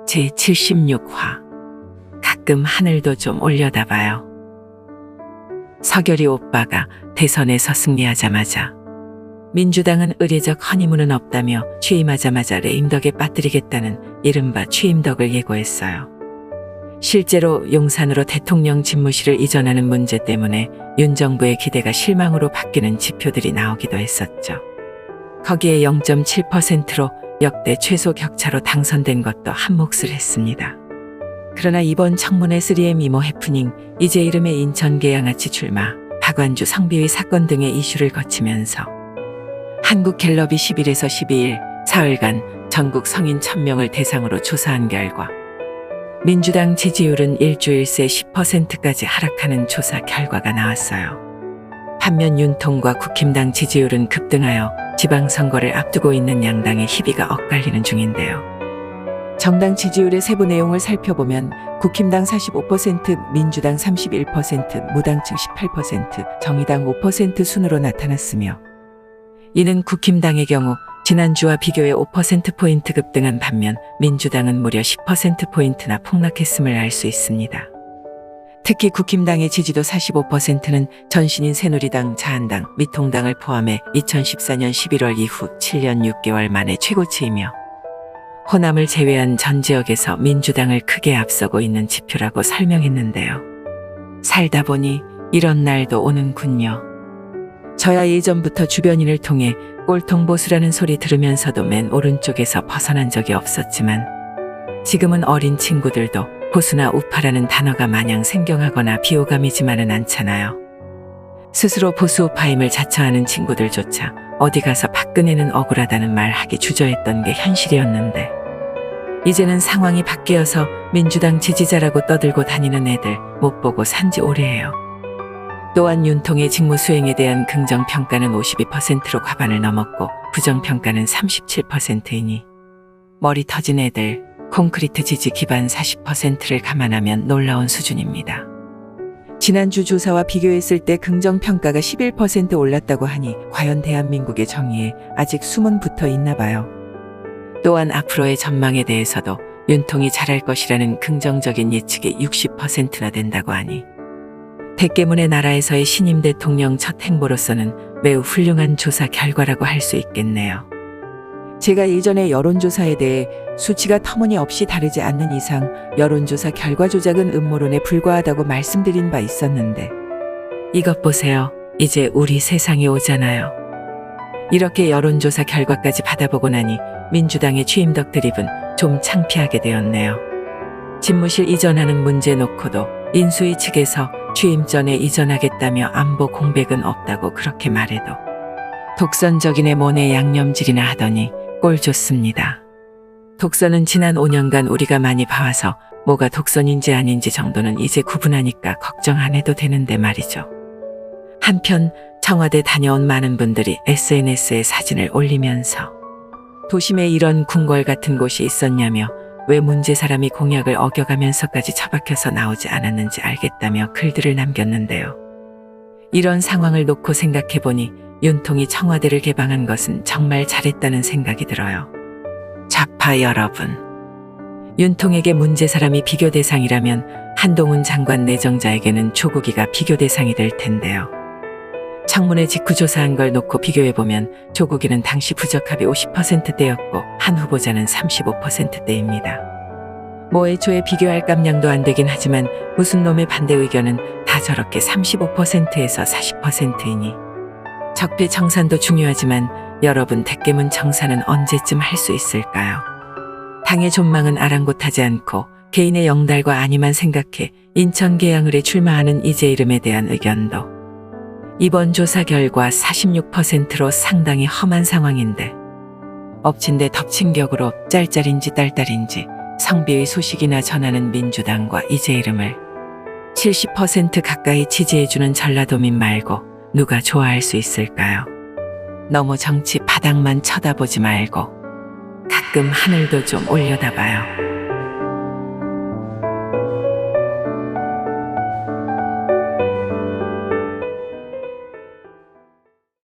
제76화 가끔 하늘도 좀 올려다봐요. 서결이 오빠가 대선에서 승리하자마자 민주당은 의례적 허니문은 없다며 취임하자마자 레임덕에 빠뜨리겠다는 이른바 취임덕을 예고했어요. 실제로 용산으로 대통령 집무실을 이전하는 문제 때문에 윤 정부의 기대가 실망으로 바뀌는 지표들이 나오기도 했었죠. 거기에 0.7%로 역대 최소 격차로 당선된 것도 한몫을 했습니다. 그러나 이번 청문회 3M 이모 해프닝, 이제 이름의 인천 계양아치 출마, 박완주 성비위 사건 등의 이슈를 거치면서 한국갤럽이 10일에서 12일 사흘간 전국 성인 1000명을 대상으로 조사한 결과 민주당 지지율은 일주일 새 10%까지 하락하는 조사 결과가 나왔어요. 반면 윤통과 국힘당 지지율은 급등하여 지방선거를 앞두고 있는 양당의 희비가 엇갈리는 중인데요. 정당 지지율의 세부 내용을 살펴보면 국힘당 45%, 민주당 31%, 무당층 18%, 정의당 5% 순으로 나타났으며 이는 국힘당의 경우 지난주와 비교해 5%포인트 급등한 반면 민주당은 무려 10%포인트나 폭락했음을 알 수 있습니다. 특히 국힘당의 지지도 45%는 전신인 새누리당, 자한당, 미통당을 포함해 2014년 11월 이후 7년 6개월 만에 최고치이며 호남을 제외한 전 지역에서 민주당을 크게 앞서고 있는 지표라고 설명했는데요. 살다 보니 이런 날도 오는군요. 저야 예전부터 주변인을 통해 꼴통보수라는 소리 들으면서도 맨 오른쪽에서 벗어난 적이 없었지만 지금은 어린 친구들도 보수나 우파라는 단어가 마냥 생경하거나 비호감이지만은 않잖아요. 스스로 보수 우파임을 자처하는 친구들조차 어디 가서 박근혜는 억울하다는 말 하기 주저했던 게 현실이었는데 이제는 상황이 바뀌어서 민주당 지지자라고 떠들고 다니는 애들 못 보고 산지 오래예요. 또한 윤통의 직무 수행에 대한 긍정평가는 52%로 과반을 넘었고 부정평가는 37%이니 머리 터진 애들 콘크리트 지지 기반 40%를 감안하면 놀라운 수준입니다. 지난주 조사와 비교했을 때 긍정평가가 11% 올랐다고 하니 과연 대한민국의 정의에 아직 숨은 붙어 있나 봐요. 또한 앞으로의 전망에 대해서도 윤통이 잘할 것이라는 긍정적인 예측이 60%나 된다고 하니 대깨문의 나라에서의 신임 대통령 첫 행보로서는 매우 훌륭한 조사 결과라고 할 수 있겠네요. 제가 예전에 여론조사에 대해 수치가 터무니없이 다르지 않는 이상 여론조사 결과 조작은 음모론에 불과하다고 말씀드린 바 있었는데 이것 보세요. 이제 우리 세상이 오잖아요. 이렇게 여론조사 결과까지 받아보고 나니 민주당의 취임덕 드립은 좀 창피하게 되었네요. 집무실 이전하는 문제 놓고도 인수위 측에서 취임 전에 이전하겠다며 안보 공백은 없다고 그렇게 말해도 독선적인의 모내 양념질이나 하더니 꼴 좋습니다. 독선은 지난 5년간 우리가 많이 봐와서 뭐가 독선인지 아닌지 정도는 이제 구분하니까 걱정 안 해도 되는데 말이죠. 한편 청와대 다녀온 많은 분들이 SNS에 사진을 올리면서 도심에 이런 궁궐 같은 곳이 있었냐며 왜 문제 사람이 공약을 어겨가면서까지 처박혀서 나오지 않았는지 알겠다며 글들을 남겼는데요. 이런 상황을 놓고 생각해보니 윤통이 청와대를 개방한 것은 정말 잘했다는 생각이 들어요. 좌파 여러분, 윤통에게 문제 사람이 비교 대상이라면 한동훈 장관 내정자에게는 조국이가 비교 대상이 될 텐데요. 청문회 직후 조사한 걸 놓고 비교해보면 조국이는 당시 부적합이 50%대였고 한 후보자는 35%대입니다. 뭐 애초에 비교할 깜냥도 안 되긴 하지만 무슨 놈의 반대 의견은 다 저렇게 35%에서 40%이니 적폐청산도 중요하지만 여러분 대깨문 청산은 언제쯤 할 수 있을까요? 당의 존망은 아랑곳하지 않고 개인의 영달과 안위만 생각해 인천 계양을에 출마하는 이제 이름에 대한 의견도 이번 조사 결과 46%로 상당히 험한 상황인데 엎친 데 덮친 격으로 짤짤인지 딸딸인지 성비의 소식이나 전하는 민주당과 이제 이름을 70% 가까이 지지해주는 전라도민 말고 누가 좋아할 수 있을까요? 너무 정치 바닥만 쳐다보지 말고 가끔 하늘도 좀 올려다봐요.